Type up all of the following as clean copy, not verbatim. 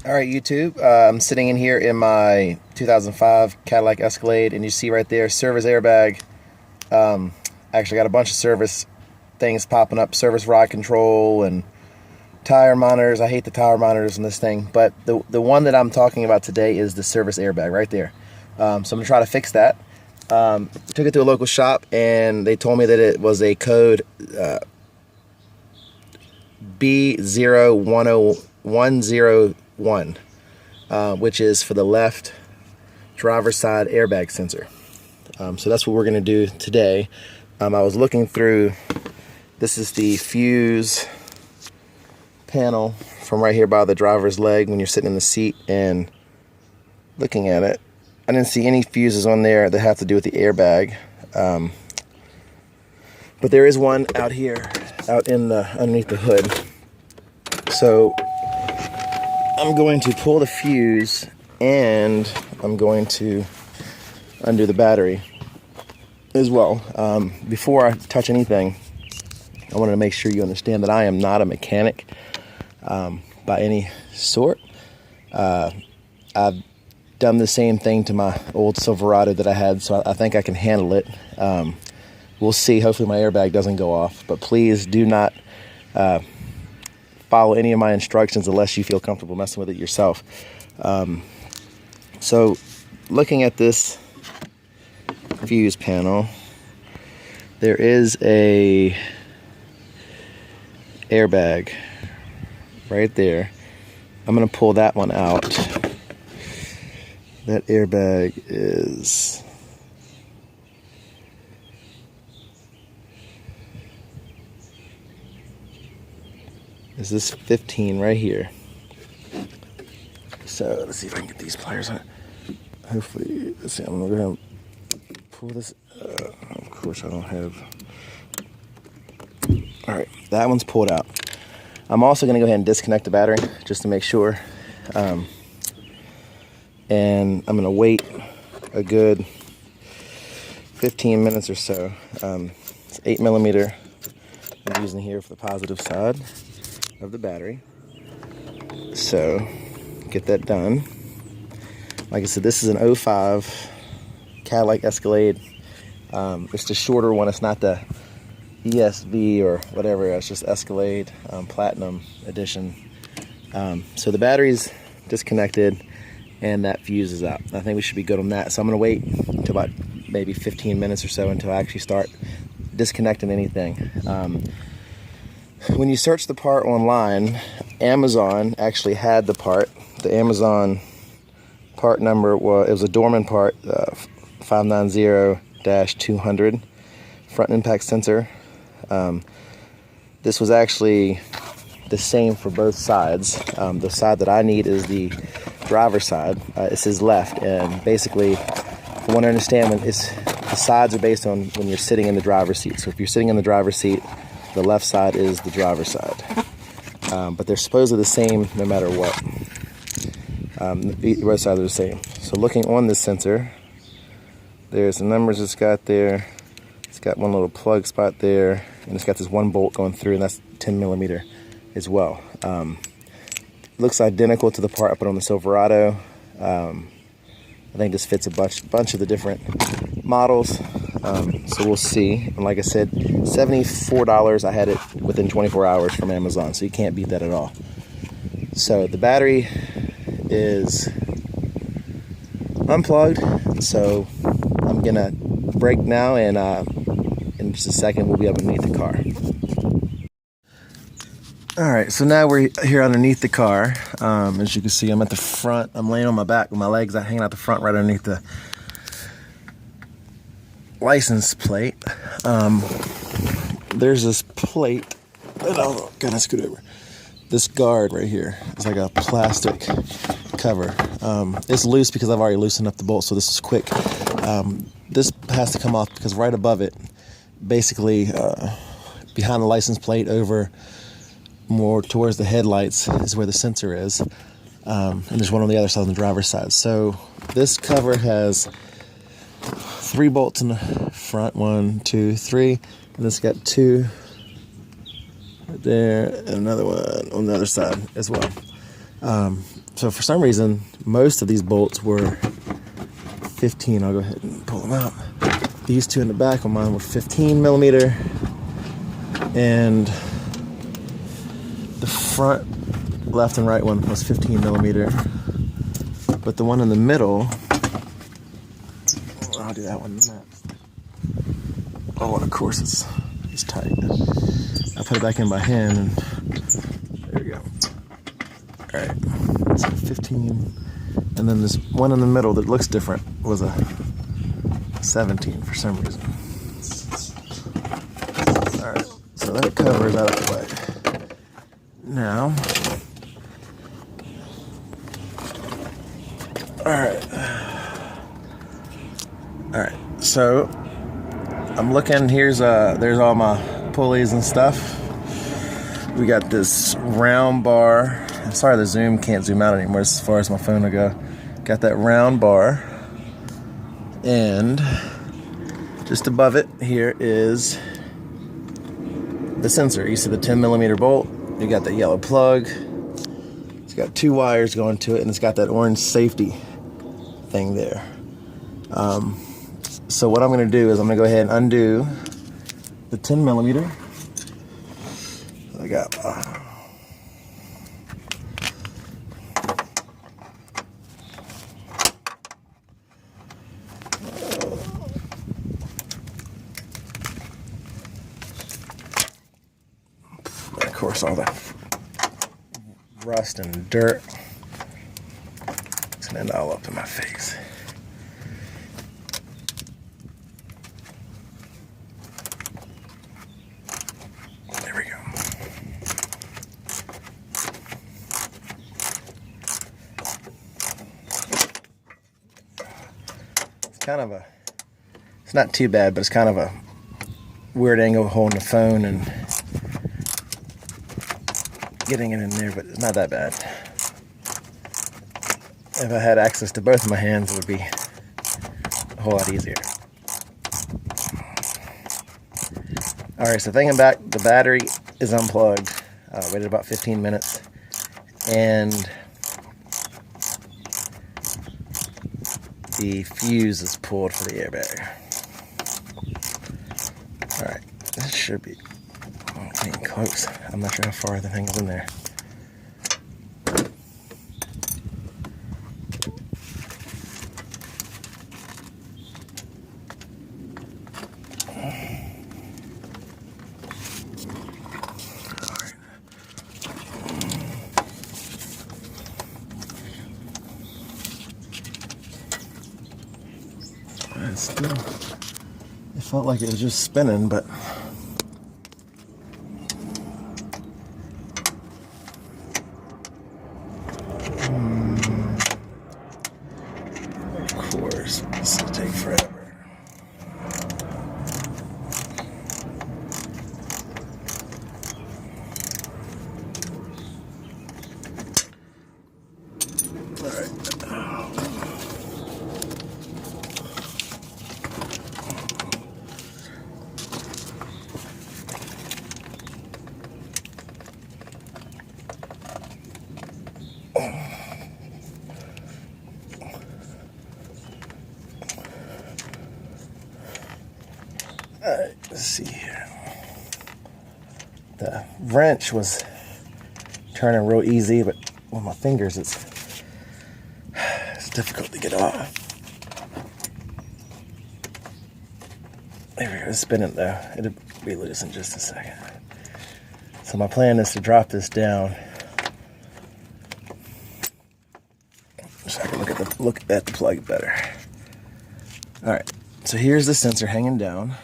All right, YouTube. I'm sitting in here in my 2005 Cadillac Escalade, and you see right there, service airbag. Actually got a bunch of service things popping up, service rod control and tire monitors. I hate the tire monitors in this thing, but the one that I'm talking about today is the service airbag right there. So I'm gonna try to fix that. Took it to a local shop, and they told me that it was a code B010101, which is for the left driver's side airbag sensor. So that's what we're going to do today. I was looking through, this is the fuse panel from right here by the driver's leg when you're sitting in the seat, and looking at it, I didn't see any fuses on there that have to do with the airbag. But there is one out here, out in the underneath the hood. So I'm going to pull the fuse, and I'm going to undo the battery as well. Before I touch anything, I wanted to make sure you understand that I am not a mechanic by any sort. I've done the same thing to my old Silverado that I had, so I think I can handle it. We'll see. Hopefully my airbag doesn't go off, but please do not follow any of my instructions unless you feel comfortable messing with it yourself. So looking at this fuse panel, there is a airbag right there. I'm going to pull that one out. That airbag is this 15 right here. So let's see if I can get these pliers on it. Hopefully, let's see, I'm gonna go ahead and pull this. Of course I don't have. All right, that one's pulled out. I'm also gonna go ahead and disconnect the battery just to make sure. And I'm gonna wait a good 15 minutes or so. It's 8mm I'm using here for the positive side of the battery. So get that done. Like I said, this is an 05 Cadillac Escalade. It's the shorter one. It's not the ESV or whatever. It's just Escalade Platinum Edition. So the battery's disconnected and that fuse is out. I think we should be good on that. So I'm gonna wait until about maybe 15 minutes or so until I actually start disconnecting anything. When you search the part online, Amazon actually had the part. The Amazon part number was a Dorman part, 590-200 front impact sensor. This was actually the same for both sides. The side that I need is the driver's side. This is left, and basically, I want to understand the sides are based on when you're sitting in the driver's seat. So if you're sitting in the driver's seat, the left side is the driver's side. But they're supposedly the same no matter what. Both sides are the same. So looking on this sensor, there's the numbers it's got there. It's got one little plug spot there, and it's got this one bolt going through, and that's 10mm as well. Looks identical to the part I put on the Silverado. I think this fits a bunch of the different models. So we'll see. And like I said, $74. I had it within 24 hours from Amazon, so you can't beat that at all. So the battery is unplugged, so I'm gonna brake now, and in just a second we'll be up underneath the car. Alright, so now we're here underneath the car. As you can see, I'm at the front. I'm laying on my back with my legs out hanging out the front right underneath the license plate. There's this plate. Oh, God, I scoot over. This guard right here is like a plastic cover. It's loose because I've already loosened up the bolt, so this is quick. This has to come off because right above it, basically behind the license plate over more towards the headlights is where the sensor is. And there's one on the other side on the driver's side. So this cover has 3 bolts in the front, 1, 2, 3, and it's got 2 right there and another one on the other side as well. So for some reason, most of these bolts were 15. I'll go ahead and pull them out. These two in the back of mine were 15 millimeter, and the front left and right one was 15 millimeter. But the one in the middle, I'll do that one next. Oh, and of course it's tight. I put it back in by hand, and there we go. All right, so 15, and then this one in the middle that looks different was a 17 for some reason. All right, so that covers out of the way. Now, all right, so I'm looking, there's all my pulleys and stuff. We got this round bar. I'm sorry the zoom can't zoom out anymore as far as my phone will go. Got that round bar, and just above it here is the sensor. You see the 10 millimeter bolt. You got the yellow plug. It's got 2 wires going to it, and it's got that orange safety thing there. So what I'm going to do is I'm going to go ahead and undo the 10 millimeter. I got of course all the rust and dirt. It's going to end all up in my face. There we go. It's not too bad, but it's kind of a weird angle holding the phone and getting it in there, but it's not that bad. If I had access to both of my hands, it would be a whole lot easier. Alright, so thinking back, the battery is unplugged. Waited about 15 minutes, and the fuse is pulled for the airbag. Alright, this should be getting close. I'm not sure how far the thing is in there. Still, it felt like it was just spinning, but of course, this will take forever. Alright, let's see here. The wrench was turning real easy, but with my fingers it's difficult to get off. There we go, it's spinning though. It'll be loose in just a second. So my plan is to drop this down so I can look at the plug better. Alright, so here's the sensor hanging down.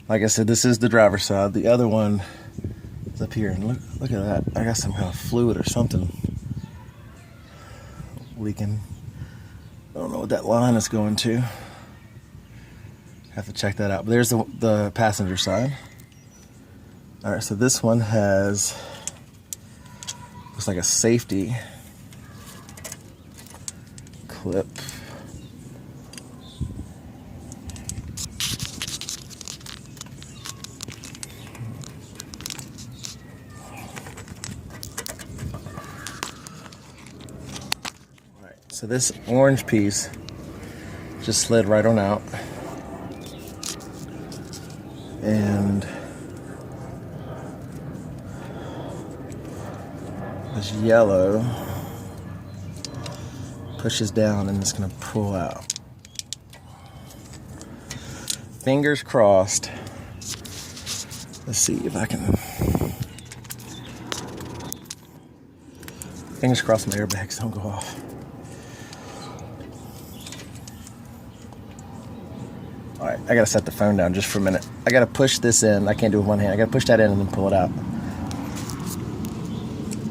Like I said, this is the driver's side. The other one is up here. And look at that. I got some kind of fluid or something leaking. I don't know what that line is going to. Have to check that out. But there's the passenger side. Alright, so this one has, looks like a safety clip. So this orange piece just slid right on out. And this yellow pushes down and it's gonna pull out. Fingers crossed. Let's see if I can. Fingers crossed my airbags don't go off. All right, I gotta set the phone down just for a minute. I gotta push this in. I can't do it with one hand. I gotta push that in and then pull it out.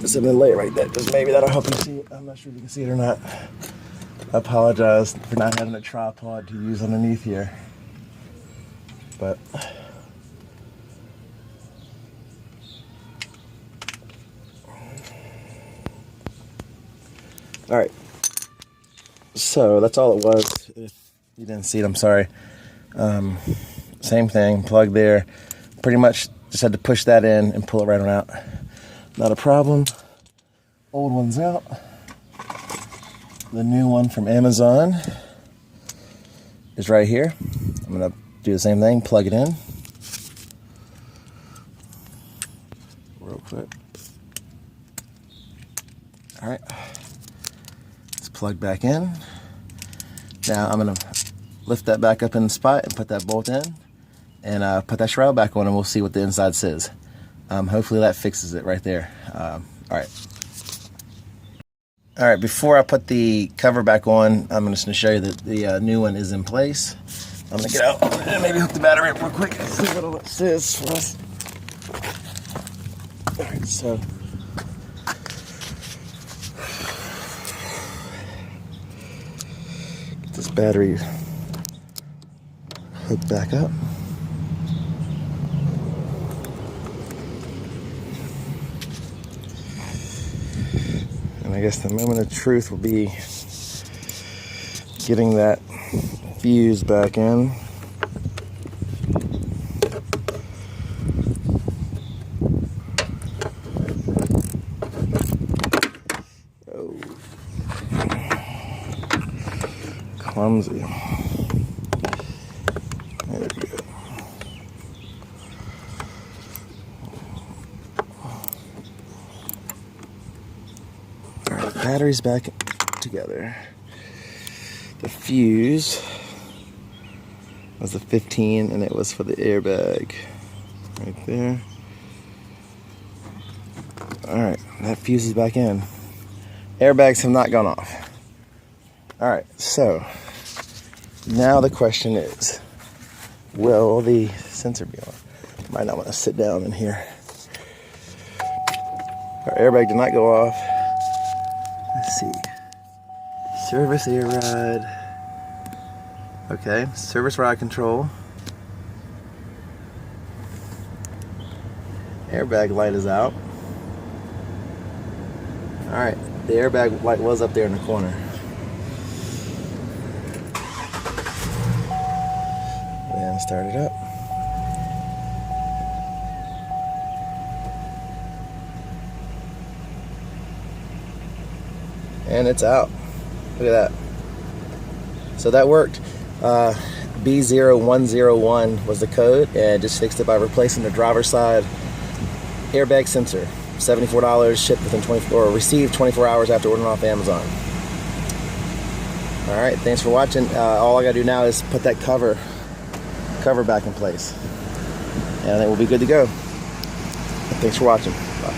Just a bit late right there, because maybe that'll help you see it. I'm not sure if you can see it or not. I apologize for not having a tripod to use underneath here. But all right, so that's all it was. If you didn't see it, I'm sorry. Same thing, plug there. Pretty much just had to push that in and pull it right on out. Not a problem. Old one's out. The new one from Amazon is right here. I'm gonna do the same thing, plug it in. Real quick. All right. It's plugged back in. Now I'm gonna lift that back up in the spot and put that bolt in and put that shroud back on, and we'll see what the inside says. Hopefully that fixes it right there. All right, before I put the cover back on, I'm just gonna show you that the new one is in place. I'm gonna get out and maybe hook the battery up real quick and see what all it says for us. All right, so get this battery hooked back up. And I guess the moment of truth will be getting that fuse back in. Oh, clumsy. There we go. All right, battery's back together. The fuse was the 15 and it was for the airbag right there. All right, that fuse is back in. Airbags have not gone off. All right, so now the question is, will the sensor be on? Might not want to sit down in here. Our airbag did not go off. Let's see. Service air ride. Okay, service ride control. Airbag light is out. Alright, the airbag light was up there in the corner. And start it up. And it's out. Look at that. So that worked. B0101 was the code, and just fixed it by replacing the driver's side airbag sensor. $74, shipped within 24, or received 24 hours after ordering off Amazon. All right, thanks for watching. All I gotta do now is put that cover back in place, and I think we'll be good to go. Thanks for watching. Bye.